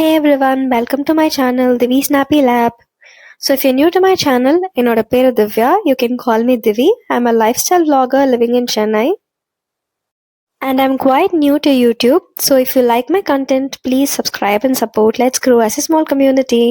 Hey everyone, welcome to my channel, Divi Snappy Lab. So if you're new to my channel, என்னோட பேரு Divya, you can call me Divi. I'm a lifestyle vlogger living in Chennai. And I'm quite new to YouTube, so if you like my content, please subscribe and support. Let's grow as a small community.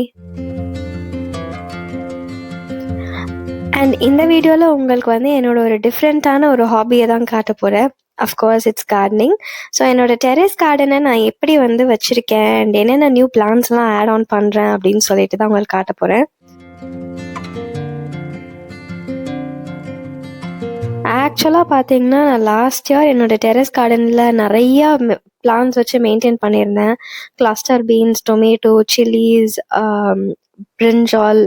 And இந்த வீடியோவில் உங்களுக்கு வந்து என்னோட ஒரு டிஃப்ரெண்ட்டான ஒரு ஹாபியை தான் காட்ட போகிறேன். Of course it's gardening. ஸோ என்னோட டெரஸ் கார்டனை நான் எப்படி வந்து வச்சுருக்கேன் அண்ட் என்னென்ன நியூ பிளான்ஸ்லாம் ஆட் ஆன் பண்ணுறேன் அப்படின்னு சொல்லிட்டு தான் உங்களுக்கு காட்ட போகிறேன். ஆக்சுவலாக பார்த்தீங்கன்னா நான் லாஸ்ட் இயர் என்னோட டெரஸ் கார்டனில் நிறையா பிளான்ஸ் வச்சு மெயின்டைன் பண்ணியிருந்தேன். கிளஸ்டர் பீன்ஸ், டொமேட்டோ, சில்லிஸ், பிரிஞ்சால்,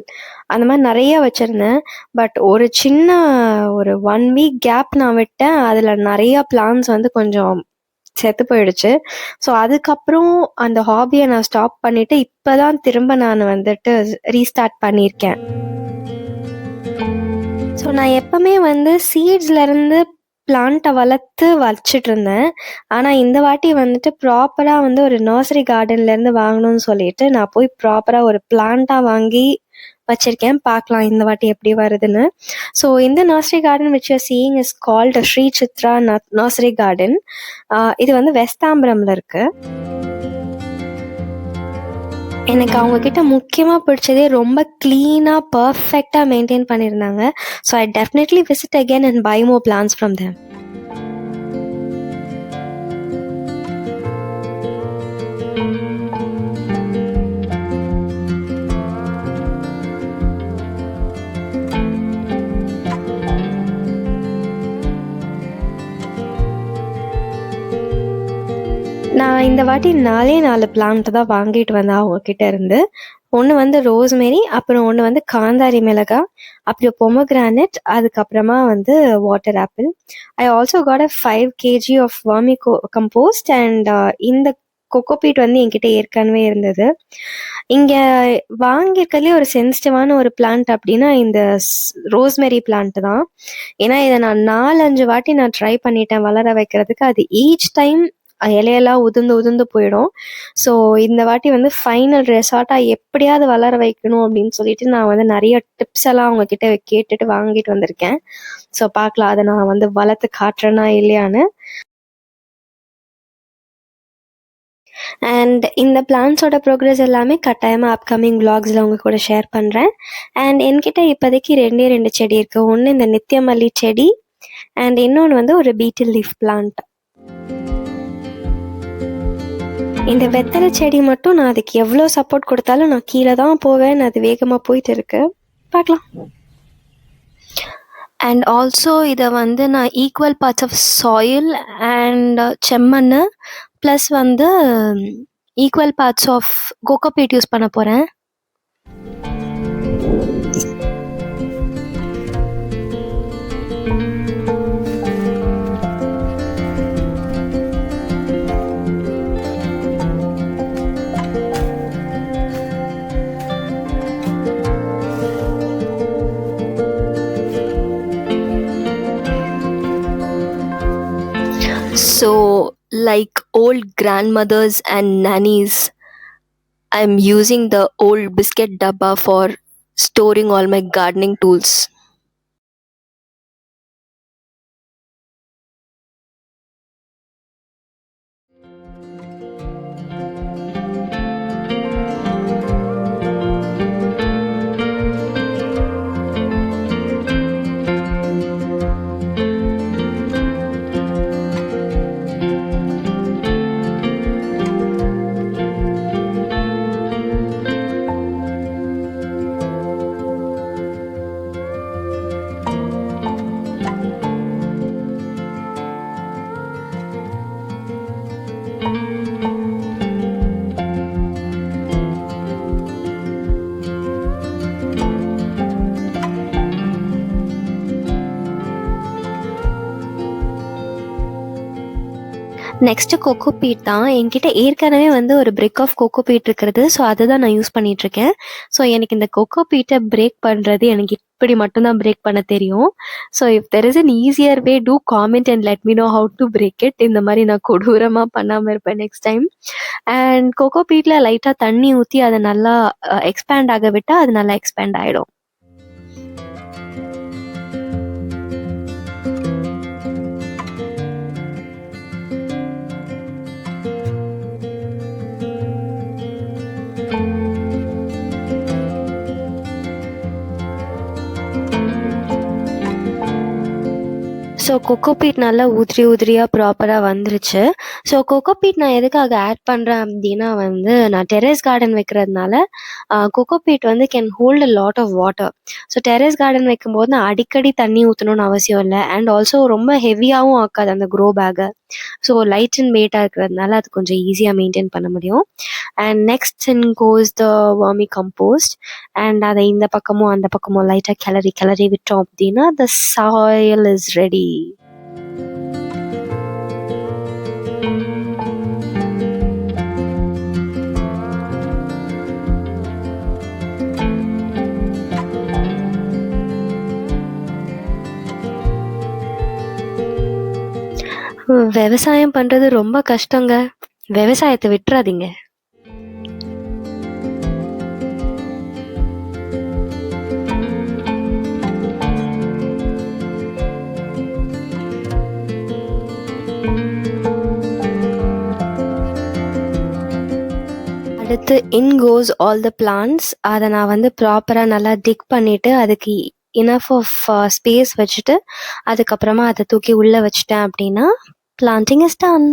அந்த மாதிரி நிறைய வச்சுருந்தேன். பட் ஒரு சின்ன ஒரு 1 வீக் கேப் நான் விட்டேன். அதில் நிறையா பிளான்ஸ் வந்து கொஞ்சம் செத்து போயிடுச்சு. ஸோ அதுக்கப்புறம் அந்த ஹாபியை நான் ஸ்டாப் பண்ணிவிட்டு இப்போ தான் திரும்ப நான் வந்துட்டு ரீஸ்டார்ட் பண்ணியிருக்கேன். ஸோ நான் எப்போவுமே வந்து சீட்ஸ்லேருந்து பிளான்ட்டை வளர்த்து வச்சுட்டு இருந்தேன். ஆனால் இந்த வாட்டி வந்துட்டு ப்ராப்பராக வந்து ஒரு நர்சரி கார்டன்லேருந்து வாங்கணும்னு சொல்லிட்டு நான் போய் ப்ராப்பராக ஒரு பிளான்ட்டாக வாங்கி வச்சுருக்கேன். பார்க்கலாம் இந்த வாட்டி எப்படி வருதுன்னு. ஸோ இந்த nursery garden which you seeing is called Sri Chitra nursery garden. இது வந்து வெஸ்தாம்பரமில் இருக்குது. எனக்கு அவங்கக்கிட்ட முக்கியமாக பிடிச்சதே ரொம்ப க்ளீனாக பர்ஃபெக்டாக மெயின்டைன் பண்ணியிருந்தாங்க. So I definitely visit again and buy more plants from them. நான் இந்த வாட்டி 4 பிளான்ட் தான் வாங்கிட்டு வந்தேன் அவங்கக்கிட்ட இருந்து. ஒன்று வந்து ரோஸ்மெரி, அப்புறம் ஒன்று வந்து காந்தாரி மிளகா, அப்புறம் பொமோகிரானட், அதுக்கப்புறமா வந்து water apple. I also got a 5 kg of vermicompost and இந்த கொக்கோபீட் வந்து என்கிட்ட ஏற்கனவே இருந்தது. இங்கே வாங்கியிருக்கிறதுலே ஒரு சென்சிட்டிவான ஒரு பிளான்ட் அப்படின்னா இந்த ரோஸ்மெரி பிளான்ட் தான். ஏன்னா இதை நான் 4-5 வாட்டி நான் ட்ரை பண்ணிட்டேன் வளர வைக்கிறதுக்கு. அது ஈச் டைம் இலையெல்லாம் உதிர்ந்து போயிடும். ஸோ இந்த வாட்டி வந்து ஃபைனல் ரெசார்ட்டாக எப்படியாவது வளர வைக்கணும் அப்படின்னு சொல்லிட்டு நான் வந்து நிறைய டிப்ஸ் எல்லாம் அவங்கக்கிட்ட கேட்டுட்டு வாங்கிட்டு வந்திருக்கேன். ஸோ பார்க்கலாம் அதை நான் வந்து வளர்த்து காட்டுறேன்னா இல்லையான்னு. அண்ட் இந்த பிளான்ஸோட ப்ரோக்ரஸ் எல்லாமே கட்டாயமாக அப்கமிங் விளாக்ஸில் உங்கள் கூட ஷேர் பண்ணுறேன். அண்ட் என்கிட்ட இப்போதைக்கு 2 செடி இருக்குது. ஒன்று இந்த நித்தியமல்லி செடி அண்ட் இன்னொன்று வந்து ஒரு பீட்டில் லீஃப் பிளான்ட். இந்த வெத்தலை செடி மட்டும் நான் அதுக்கு எவ்வளோ சப்போர்ட் கொடுத்தாலும் நான் கீழே தான் போவேன். அது வேகமாக போயிட்டு இருக்கு. பார்க்கலாம். அண்ட் ஆல்சோ இதை வந்து நான் equal parts of soil and செம்மண் ப்ளஸ் வந்து equal parts of cocopeat use பண்ண போகிறேன். So, like old grandmothers and nannies, I'm using the old biscuit dabba for storing all my gardening tools. Next coco peat தான். என்கிட்ட ஏற்கனவே வந்து ஒரு பிரிக் of coco peat இருக்கிறது. ஸோ அதுதான் நான் யூஸ் பண்ணிட்டுருக்கேன். ஸோ எனக்கு இந்த கொக்கோ பீட்டை பிரேக் பண்ணுறது எனக்கு இப்படி மட்டும் தான் பிரேக் பண்ண தெரியும். So if there is an easier way to comment and let me know how to break it. இந்த மாதிரி நான் கொடூரமாக பண்ணாமல் இருப்பேன் நெக்ஸ்ட் டைம். அண்ட் கொக்கோ பீட்டில் லைட்டாக தண்ணி ஊற்றி அதை நல்லா எக்ஸ்பேண்ட் ஆக விட்டால் அது நல்லா எக்ஸ்பேண்ட் ஆகிடும். ஸோ கொக்கோ பீட் நல்லா உதிரியாக ப்ராப்பராக வந்துருச்சு. ஸோ கொக்கோ பீட் நான் எதுக்காக ஆட் பண்ணுறேன் அப்படின்னா வந்து நான் டெரஸ் கார்டன் வைக்கிறதுனால கொக்கோ பீட் வந்து can hold a lot of water. So terrace garden வைக்கும்போது நான் அடிக்கடி தண்ணி ஊற்றணும்னு அவசியம் இல்லை. அண்ட் ஆல்சோ ரொம்ப ஹெவியாகவும் ஆக்காது அந்த க்ரோ பேக்கை. ஸோ லைட் அண்ட் வெயிட்டாக இருக்கிறதுனால அது கொஞ்சம் ஈஸியாக மெயின்டைன் பண்ண முடியும். And next in goes the vermicompost. அண்ட் அதை இந்த பக்கமும் அந்த பக்கமும் லைட்டாக கிளறி விட்டோம் அப்படின்னா த சாயில் இஸ் ரெடி. விவசாயம் பண்றது ரொம்ப கஷ்டங்க. விவசாயத்தை விட்டுறாதீங்க. அடுத்து இன் கோஸ் ஆல் த பிளான்ட்ஸ். அதை நான் வந்து ப்ராப்பராக நல்லா டிக் பண்ணிவிட்டு அதுக்கு இனஃப் ஆஃப் ஸ்பேஸ் வச்சுட்டு அதுக்கப்புறமா அதை தூக்கி உள்ளே வச்சுட்டேன் அப்படின்னா பிளான்டிங் இஸ் டன்.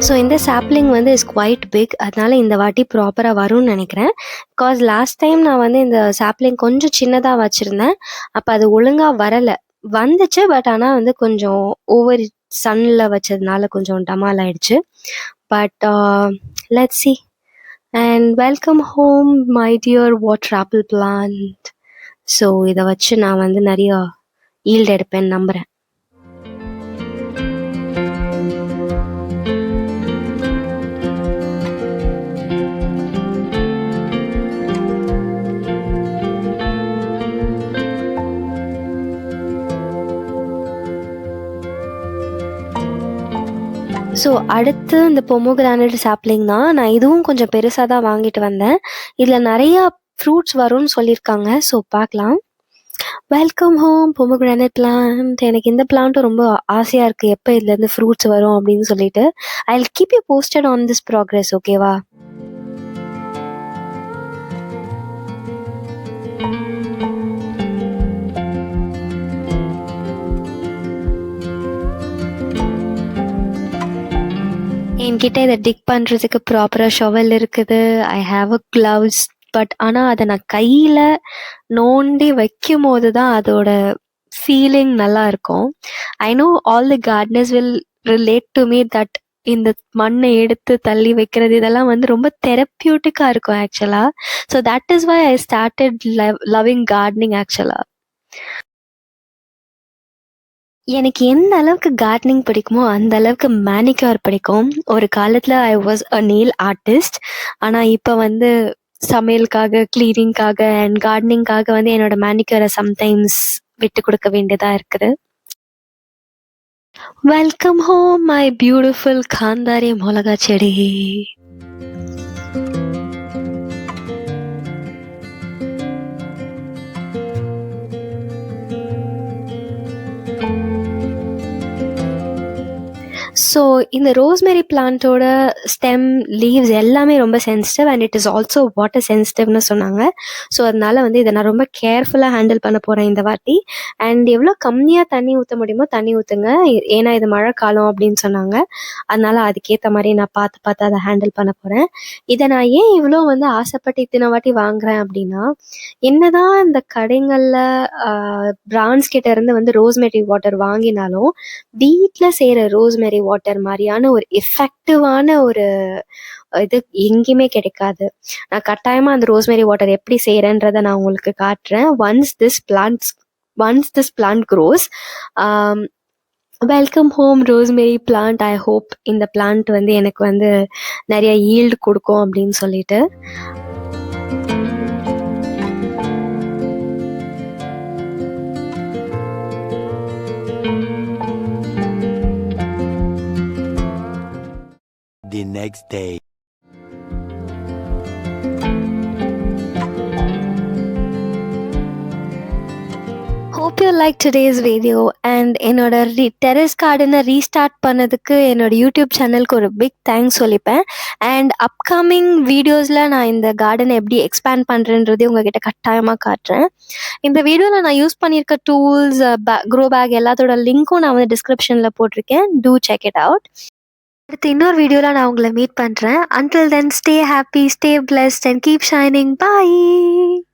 ஸோ இந்த சாப்லிங் வந்து இஸ் குவைட் பிக். அதனால இந்த வாட்டி ப்ராப்பராக வரும்னு நினைக்கிறேன். பிகாஸ் லாஸ்ட் டைம் நான் வந்து இந்த சாப்லிங் கொஞ்சம் சின்னதாக வச்சுருந்தேன். அப்போ அது ஒழுங்காக வரலை. வந்துச்சு, பட் ஆனால் வந்து கொஞ்சம் ஓவர் சன்னில் வச்சதுனால கொஞ்சம் டமால் ஆயிடுச்சு. But let's see. And welcome home my dear water apple plant. So இதை வச்சு நான் வந்து நிறைய ஈல்டு எடுப்பேன்னு நம்புகிறேன். ஸோ அடுத்து இந்த பொமோகிரானேட் சாப்லிங் தான். நான் இதுவும் கொஞ்சம் பெருசாக தான் வாங்கிட்டு வந்தேன். இதில் நிறையா ஃப்ரூட்ஸ் வரும்னு சொல்லியிருக்காங்க. ஸோ பார்க்கலாம். Welcome home pomegranate plant. எனக்கு இந்த பிளான்ட்டும் ரொம்ப ஆசையாக இருக்குது, எப்போ இதுலேருந்து ஃப்ரூட்ஸ் வரும் அப்படின்னு சொல்லிட்டு. I will keep you posted on this progress. ஓகேவா? என்கிட்ட இதை டிக் பண்ணுறதுக்கு ப்ராப்பராக ஷவல் இருக்குது. I have a gloves. But ஆனால் அதை நான் கையில் நோண்டி வைக்கும் போது தான் அதோட ஃபீலிங் நல்லா இருக்கும். I know all the gardeners will relate to me that இந்த மண்ணை எடுத்து தள்ளி வைக்கிறது இதெல்லாம் வந்து ரொம்ப தெரப்பியூட்டிக்காக இருக்கும் ஆக்சுவலாக. So that is why I started loving gardening ஆக்சுவலாக. எனக்கு எந்த அளவுக்கு கார்டனிங் பிடிக்குமோ அந்த அளவுக்கு மேனிக்யூர் பிடிக்கும். ஒரு காலத்தில் I was a nail artist. ஆனால் இப்போ வந்து சமையலுக்காக, கிளீனிங்காக அண்ட் கார்டனிங்காக வந்து என்னோட மேனிக்யூரை சம்டைம்ஸ் விட்டு கொடுக்க வேண்டியதாக இருக்குது. Welcome home my beautiful Gandhari மிளகா செடி. ஸோ இந்த ரோஸ்மெரி பிளான்ட்டோட ஸ்டெம், லீவ்ஸ் எல்லாமே ரொம்ப sensitive and it is also water சென்சிட்டிவ்னு சொன்னாங்க. ஸோ அதனால வந்து இதை நான் ரொம்ப கேர்ஃபுல்லாக ஹேண்டில் பண்ண போகிறேன் இந்த வாட்டி. அண்ட் எவ்வளோ கம்மியாக தண்ணி ஊற்ற முடியுமோ தண்ணி ஊற்றுங்க, ஏன்னா இது மழை காலம் அப்படின்னு சொன்னாங்க. அதனால அதுக்கேற்ற மாதிரி நான் பார்த்து பார்த்து அதை ஹேண்டில் பண்ண போகிறேன். இதை நான் ஏன் இவ்வளோ வந்து ஆசைப்பட்டு இத்தனை வாட்டி வாங்குறேன் அப்படின்னா, என்னதான் இந்த கடைகளில் பிராண்ட்ஸ் கிட்ட இருந்து வந்து ரோஸ்மெரி வாட்டர் வாங்கினாலும் வீட்டில் செய்கிற ரோஸ்மெரி வாட்டர் மாதிரியான ஒரு எஃபெக்டிவான ஒரு இது எங்கேயுமே கிடைக்காது. நான் கட்டாயமாக அந்த ரோஸ்மெரி வாட்டர் எப்படி செய்கிறேன்றதை நான் உங்களுக்கு காட்டுறேன். Once this plant grows. Welcome home rosemary plant. I hope இந்த பிளான்ட் வந்து எனக்கு வந்து நிறைய ஈல்டு கொடுக்கும் அப்படின்னு சொல்லிட்டு. The next day. Hope you like today's video and என்னோட டெரஸ் கார்டனை ரீஸ்டார்ட் பண்ணதுக்கு என்னோட யூடியூப் சேனலுக்கு ஒரு பிக் தேங்க்ஸ் சொல்லிப்பேன். அண்ட் அப்கமிங் வீடியோஸில் நான் இந்த கார்டனை எப்படி எக்ஸ்பேண்ட் பண்ணுறேன்றதே உங்ககிட்ட கட்டாயமாக காட்டுறேன். இந்த வீடியோவில் நான் யூஸ் பண்ணியிருக்க டூல்ஸ், க்ரோ பேக் எல்லாத்தோட லிங்க்கும் நான் வந்து டிஸ்கிரிப்ஷனில் போட்டிருக்கேன். To check it out. அடுத்து இன்னொரு வீடியோவில் நான் உங்களை மீட் பண்ணுறேன். Until then, stay happy, stay blessed and keep shining. Bye.